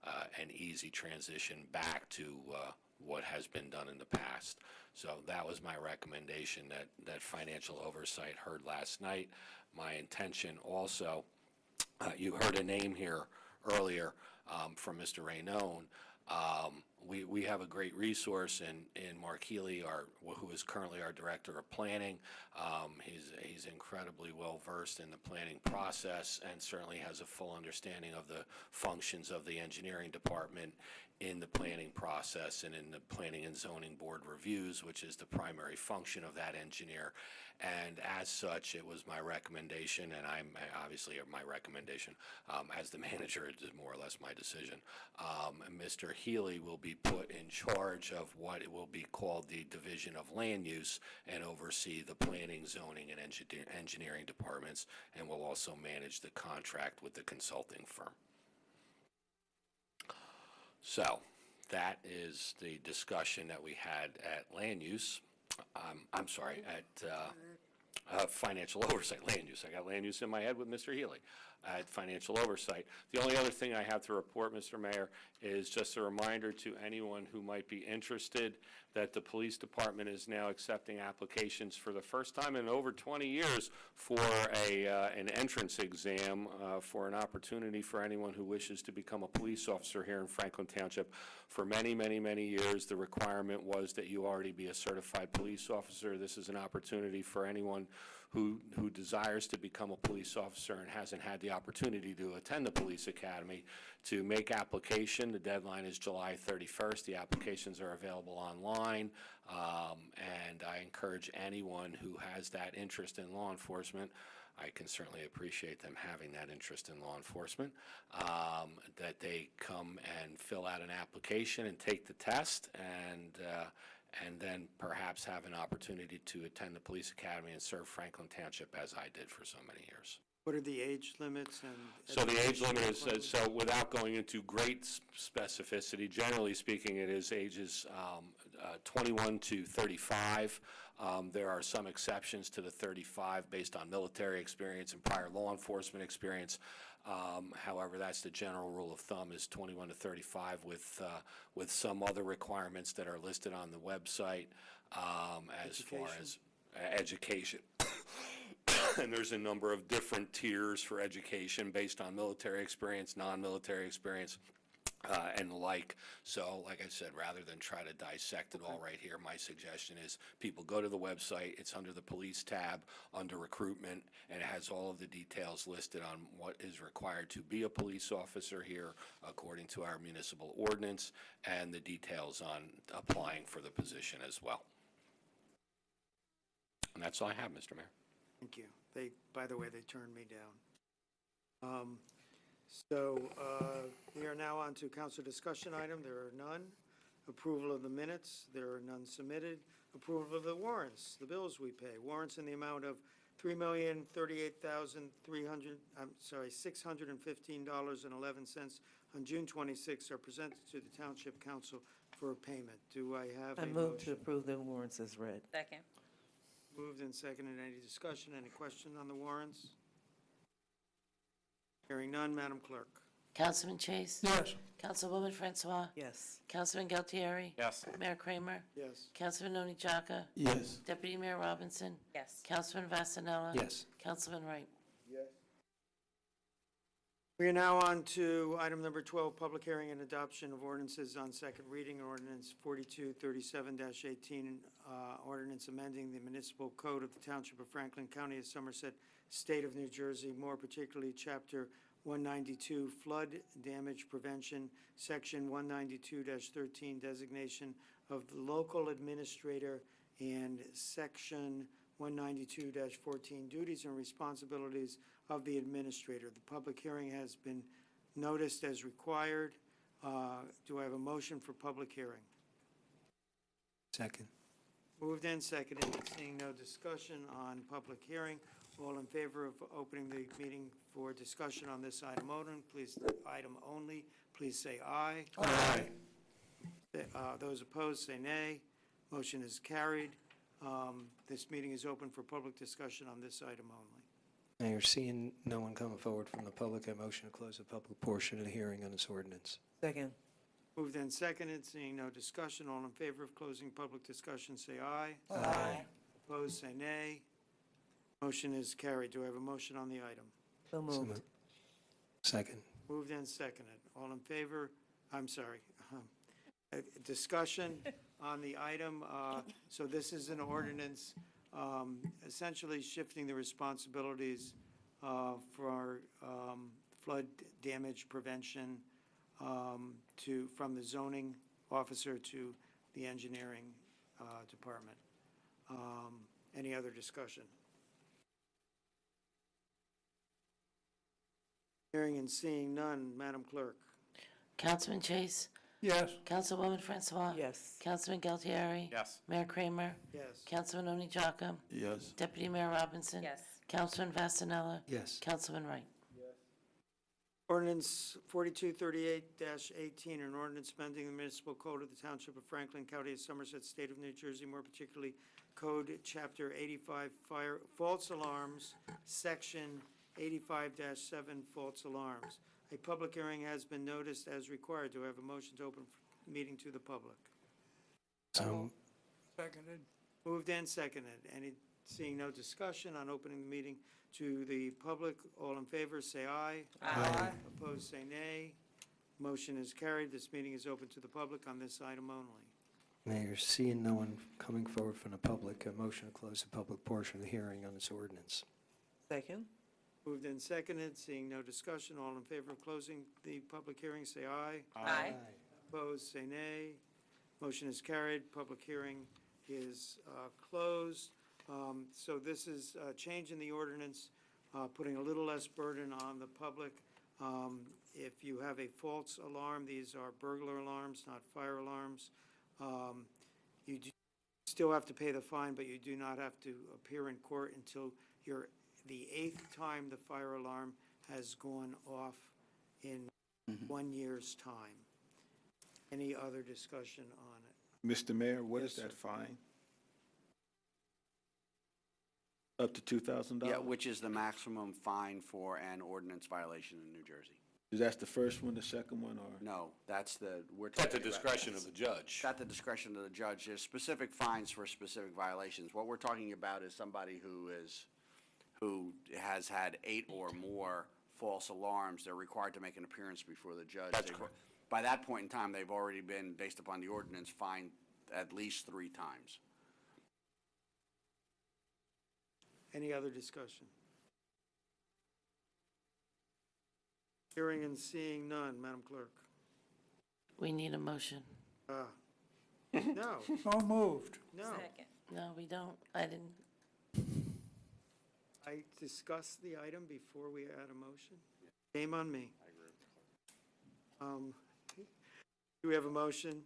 an easy transition back to what has been done in the past. So that was my recommendation that Financial Oversight heard last night. My intention also, you heard a name here earlier from Mr. Raynone. we have a great resource in Mark Healy, who is currently our Director of Planning. He's incredibly well-versed in the planning process and certainly has a full understanding of the functions of the engineering department in the planning process and in the Planning and Zoning Board reviews, which is the primary function of that engineer. And as such, it was my recommendation, and I'm obviously my recommendation, as the manager, it is more or less my decision. Mr. Healy will be put in charge of what it will be called the Division of Land Use and oversee the planning, zoning, and engineering departments, and will also manage the contract with the consulting firm. So that is the discussion that we had at land use. I'm sorry, at financial oversight, land use. I got land use in my head with Mr. Healy at financial oversight. The only other thing I have to report, Mr. Mayor, is just a reminder to anyone who might be interested that the police department is now accepting applications for the first time in over 20 years for an entrance exam for an opportunity for anyone who wishes to become a police officer here in Franklin Township. For many, many, many years, the requirement was that you already be a certified police officer. This is an opportunity for anyone who desires to become a police officer and hasn't had the opportunity to attend the police academy to make application. The deadline is July 31st. The applications are available online, and I encourage anyone who has that interest in law enforcement, I can certainly appreciate them having that interest in law enforcement, that they come and fill out an application and take the test, and then perhaps have an opportunity to attend the police academy and serve Franklin Township as I did for so many years. What are the age limits and? So the age limit is, so without going into great specificity, generally speaking, it is ages 21 to 35. There are some exceptions to the 35 based on military experience and prior law enforcement experience. However, that's the general rule of thumb, is 21 to 35 with some other requirements that are listed on the website as far as education. And there's a number of different tiers for education based on military experience, non-military experience, and the like. So, like I said, rather than try to dissect it all right here, my suggestion is people go to the website. It's under the police tab, under recruitment, and it has all of the details listed on what is required to be a police officer here according to our municipal ordinance, and the details on applying for the position as well. And that's all I have, Mr. Mayor. Thank you. By the way, they turned me down. We are now on to council discussion item. There are none. Approval of the minutes. There are none submitted. Approval of the warrants, the bills we pay. Warrants in the amount of $615.11 on June 26 are presented to the Township Council for payment. Do I have a I motion? move to approve the warrants as read. Second. Moved and seconded. Any discussion, any question on the warrants? Hearing none, Madam Clerk. Councilman Chase? Yes. Councilwoman Francois? Yes. Councilman Galtieri? Yes. Mayor Kramer? Yes. Councilman Oni Jaka? Yes. Deputy Mayor Robinson? Yes. Councilman Vasanella? Yes. Councilman Wright? Yes. We are now on to item number 12, public hearing and adoption of ordinances on second reading. Ordinance 4237-18, ordinance amending the municipal code of the Township of Franklin, County of Somerset, State of New Jersey, more particularly Chapter 192, Flood Damage Prevention, Section 192-13, designation of the local administrator, and Section 192-14, duties and responsibilities of the administrator. The public hearing has been noticed as required. Do I have a motion for public hearing? Second. Moved and seconded. Seeing no discussion on public hearing, all in favor of opening the meeting for discussion on this item only, please say aye. Aye. Those opposed, say nay. Motion is carried. This meeting is open for public discussion on this item only. Mayor, seeing no one coming forward from the public, I motion to close the public portion of the hearing on this ordinance. Second. Moved and seconded. Seeing no discussion, all in favor of closing public discussion, say aye. Aye. Opposed, say nay. Motion is carried. Do I have a motion on the item? So moved. Second. Moved and seconded. All in favor? I'm sorry. discussion on the item. So this is an ordinance essentially shifting the responsibilities for flood damage prevention from the zoning officer to the engineering department. Any other discussion? Hearing and seeing none, Madam Clerk. Councilman Chase? Yes. Councilwoman Francois? Yes. Councilman Galtieri? Yes. Mayor Kramer? Yes. Councilman Oni Jaka? Yes. Deputy Mayor Robinson? Yes. Councilman Vasanella? Yes. Councilman Wright? Ordinance 4238-18, an ordinance amending the municipal code of the Township of Franklin, County of Somerset, State of New Jersey, more particularly Code Chapter 85, False Alarms, Section 85-7, False Alarms. A public hearing has been noticed as required. Do I have a motion to open meeting to the public? Seconded. Moved and seconded. Seeing no discussion on opening the meeting to the public, all in favor, say aye. Aye. Opposed, say nay. Motion is carried. This meeting is open to the public on this item only. Mayor, seeing no one coming forward from the public, a motion to close the public portion of the hearing on this ordinance. Second? Moved and seconded. Seeing no discussion, all in favor of closing the public hearing, say aye. Aye. Opposed, say nay. Motion is carried. Public hearing is closed. So this is a change in the ordinance, putting a little less burden on the public. If you have a false alarm, these are burglar alarms, not fire alarms. You still have to pay the fine, but you do not have to appear in court until the 8th time the fire alarm has gone off in 1 year's time. Any other discussion on it? Mr. Mayor, what Yes, is that sir. fine? Up to $2,000? Yeah, which is the maximum fine for an ordinance violation in New Jersey. Is that the first one, the second one, or? No, that's we're At the talking about- discretion of the judge. It's at the discretion of the judge. There's specific fines for specific violations. What we're talking about is somebody who has had 8 or more false alarms. They're required to make an appearance before the judge. That's correct. By that point in time, they've already been, based upon the ordinance, fined at least 3 times. Any other discussion? Hearing and seeing none, Madam Clerk. We need a motion. No, So moved. no. Second. No, we don't. I didn't. I discussed the item before we add a motion. Shame on me. Do we have a motion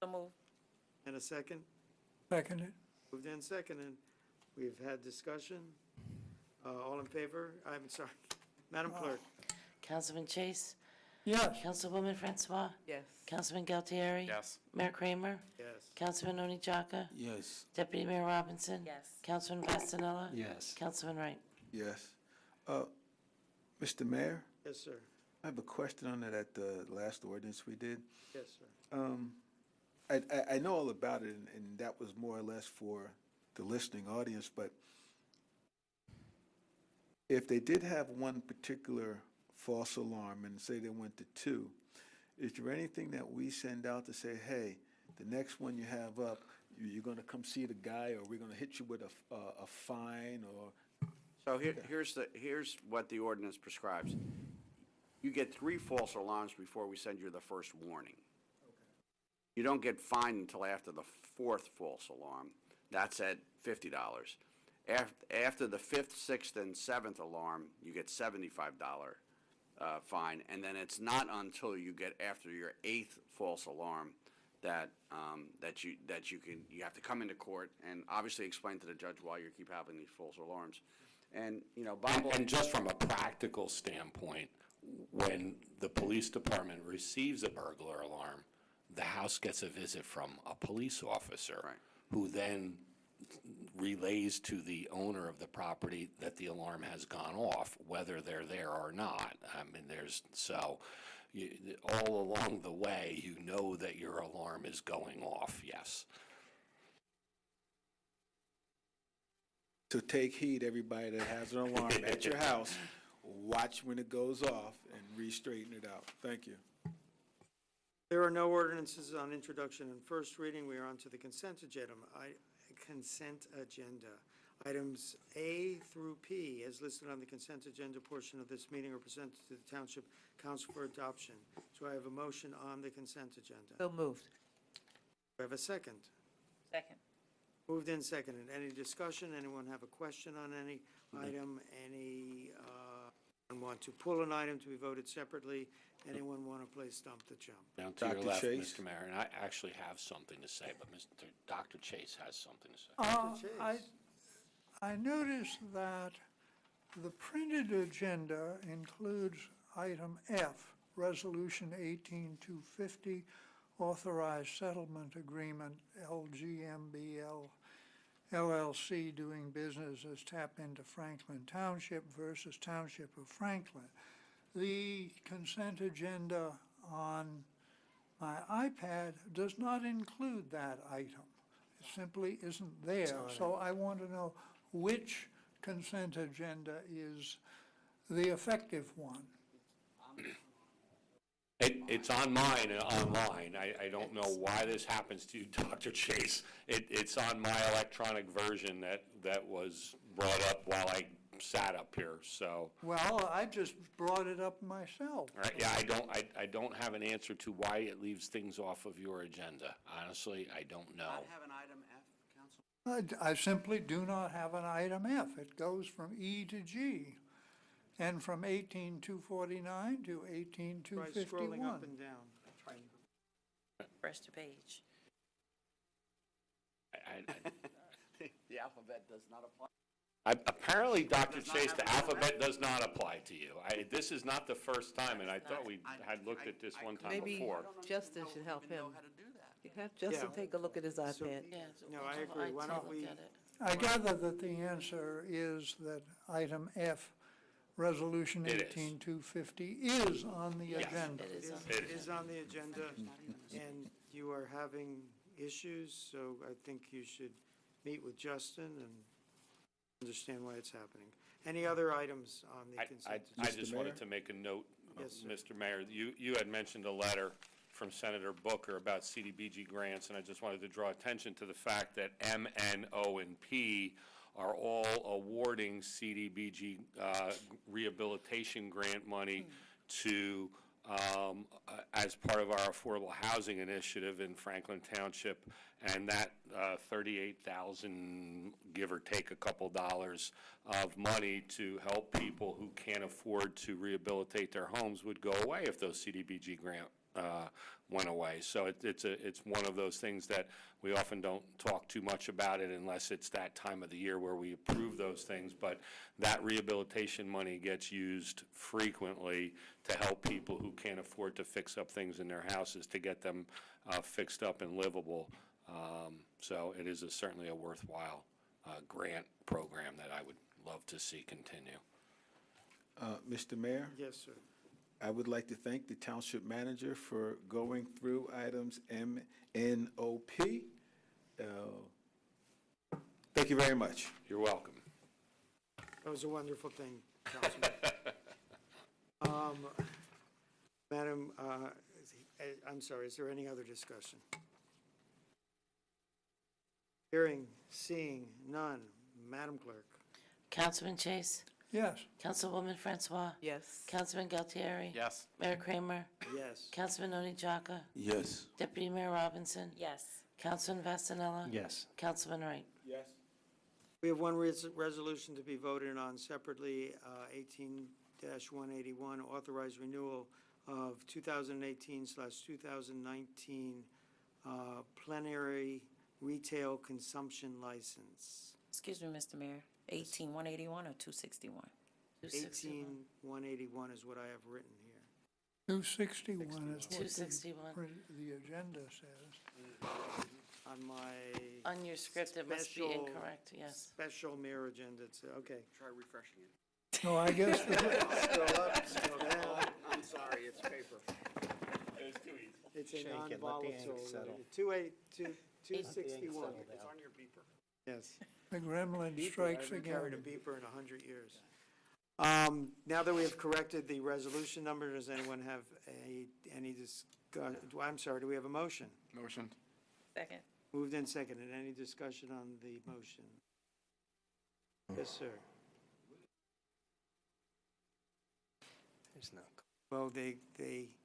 So moved. and a second? Seconded. Moved and seconded. We've had discussion. All in favor? I'm sorry. Madam Clerk? Councilman Chase? Yes. Councilwoman Francois? Yes. Councilman Galtieri? Yes. Mayor Kramer? Yes. Councilman Oni Jaka? Yes. Deputy Mayor Robinson? Yes. Councilman Vasanella? Yes. Councilman Wright? Yes. Mr. Mayor, Yes, sir. I have a question on that at the last ordinance we did. Yes, sir. I know all about it, and that was more or less for the listening audience, but if they did have one particular false alarm and say they went to 2, is there anything that we send out to say, hey, the next one you have up, you're going to come see the guy, or we're going to hit you with a fine, or? So here's what the ordinance prescribes. You get 3 false alarms before we send you the first warning. You don't get fined until after the 4th false alarm. That's at $50. After the 5th, 6th, and 7th alarm, you get $75 fine, and then it's not until you get after your 8th false alarm that you have to come into court and obviously explain to the judge why you keep having these false alarms. And And just from a practical standpoint, when the police department receives a burglar alarm, the house gets a visit from a police officer. Right. Who then relays to the owner of the property that the alarm has gone off, whether they're there or not. I mean, all along the way, you know that your alarm is going off, yes. So take heed, everybody that has an alarm at your house, watch when it goes off and re-straighten it out. Thank you. There are no ordinances on introduction and first reading. We are on to the consent agenda. Items A through P, as listed on the consent agenda portion of this meeting, are presented to the Township Council for adoption. Do I have a motion on the consent agenda? So moved. Do I have a second? Second. Moved and seconded. Any discussion? Anyone have a question on any item? Anyone want to pull an item to be voted separately? Anyone want to play Stump the Chump? Down to your Dr. left, Chase? Mr. Mayor, and I actually have something to say, but Dr. Chase has something to say. Chase. I noticed that the printed agenda includes item F, Resolution 18250, Authorized Settlement Agreement, LGMBL LLC doing business as Tap into Franklin Township versus Township of Franklin. The consent agenda on my iPad does not include that item. It simply isn't there. So I want to know which consent agenda is the effective one. It's on mine and online. I don't know why this happens to you, Dr. Chase. It's on my electronic version that was brought up while I sat up here, so. Well, I just brought it up myself. All right, yeah, I don't have an answer to why it leaves things off of your agenda. Honestly, I don't know. Not have an item F, Council? I simply do not have an item F. It goes from E to G, and from 18249 to Try 18251. scrolling up and down. First to page. The alphabet does not apply. Apparently, Dr. Chase, the alphabet does not apply to you. This is not the first time, and I thought we had looked at this one time Maybe before. Justin should help him. How to do that? You have Justin Yeah. take a look at his iPad. Yeah. No, I agree. Why don't we- I gather that the answer is that item F, Resolution It is. 18250, is on the Yes. agenda. It is on It is on the agenda, and you are having issues, so I think you should meet with Justin and understand why it's happening. Any other items on the consent? I just Mr. wanted Mayor? to make a note, Yes, sir. Mr. Mayor. You had mentioned a letter from Senator Booker about CDBG grants, and I just wanted to draw attention to the fact that M, N, O, and P are all awarding CDBG rehabilitation grant money to, as part of our affordable housing initiative in Franklin Township, and that 38,000, give or take a couple dollars of money to help people who can't afford to rehabilitate their homes would go away if those CDBG grant went away. So it's one of those things that we often don't talk too much about it unless it's that time of the year where we approve those things. But that rehabilitation money gets used frequently to help people who can't afford to fix up things in their houses to get them fixed up and livable. So it is certainly a worthwhile grant program that I would love to see continue. Mr. Mayor? Yes, sir. I would like to thank the township manager for going through items M, N, O, P. Thank you very much. You're welcome. That was a wonderful thing, Councilman. Madam, I'm sorry, is there any other discussion? Hearing, seeing none. Madam Clerk? Councilman Chase, Yes. Councilwoman Francois, Yes. Councilman Galtieri, Yes. Mayor Kramer, Yes. Councilman Oni Jaka, Yes. Deputy Mayor Robinson, Yes. Councilman Vasanella, Yes. Councilman Wright. Yes. We have one resolution to be voted on separately, 18-181, authorized renewal of 2018/2019 plenary retail consumption license. Excuse me, Mr. Mayor. 18-181 or 261? 18-181 is what I have written here. 261 is what 261. the agenda says. On my On your script, it must be Special- incorrect, yes. special mayor agenda, it's, okay. Try refreshing it. No, I guess, Scroll up, scroll down. I'm sorry, it's paper. It's a Shake it, let the ink non-volatile. settle. 261. It's on your beeper. Yes. the gremlin Beeper, strikes I haven't carried a again. beeper in 100 years. Now that we have corrected the resolution number, does anyone have any I'm sorry, do we have a motion? Motion. Second. Moved and seconded. Any discussion on the motion? Yes, sir. There's no. Well, they,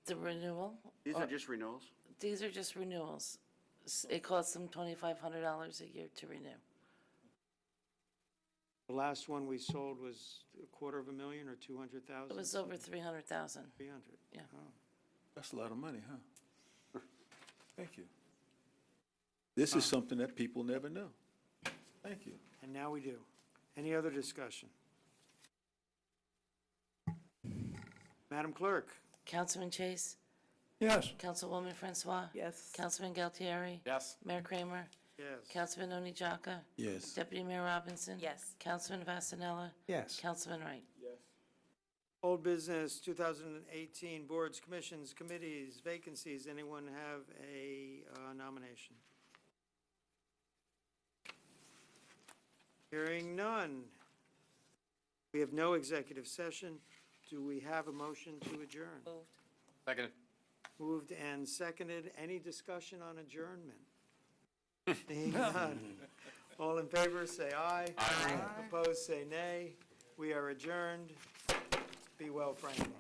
The renewal? These Or- are just renewals? These are just renewals. It costs them $2,500 a year to renew. the last one we sold was $250,000 or 200,000? It was over 300,000. 300. Yeah. Oh. That's a lot of money, huh? Thank you. This is something that people never know. Thank you. And now we do. Any other discussion? Madam Clerk? Councilman Chase? Yes. Councilwoman Francois? Yes. Councilman Galtieri? Yes. Mayor Kramer? Yes. Councilman Oni Jaka? Yes. Deputy Mayor Robinson? Yes. Councilman Vasanella? Yes. Councilman Wright? Old business, 2018 boards, commissions, committees, vacancies. Anyone have a nomination? Hearing none. We have no executive session. Do we have a motion to adjourn? Moved. Second. Moved and seconded. Any discussion on adjournment? Seeing none. All in favor, say aye. Aye. Opposed, say nay. We are adjourned. Be well, Franklin.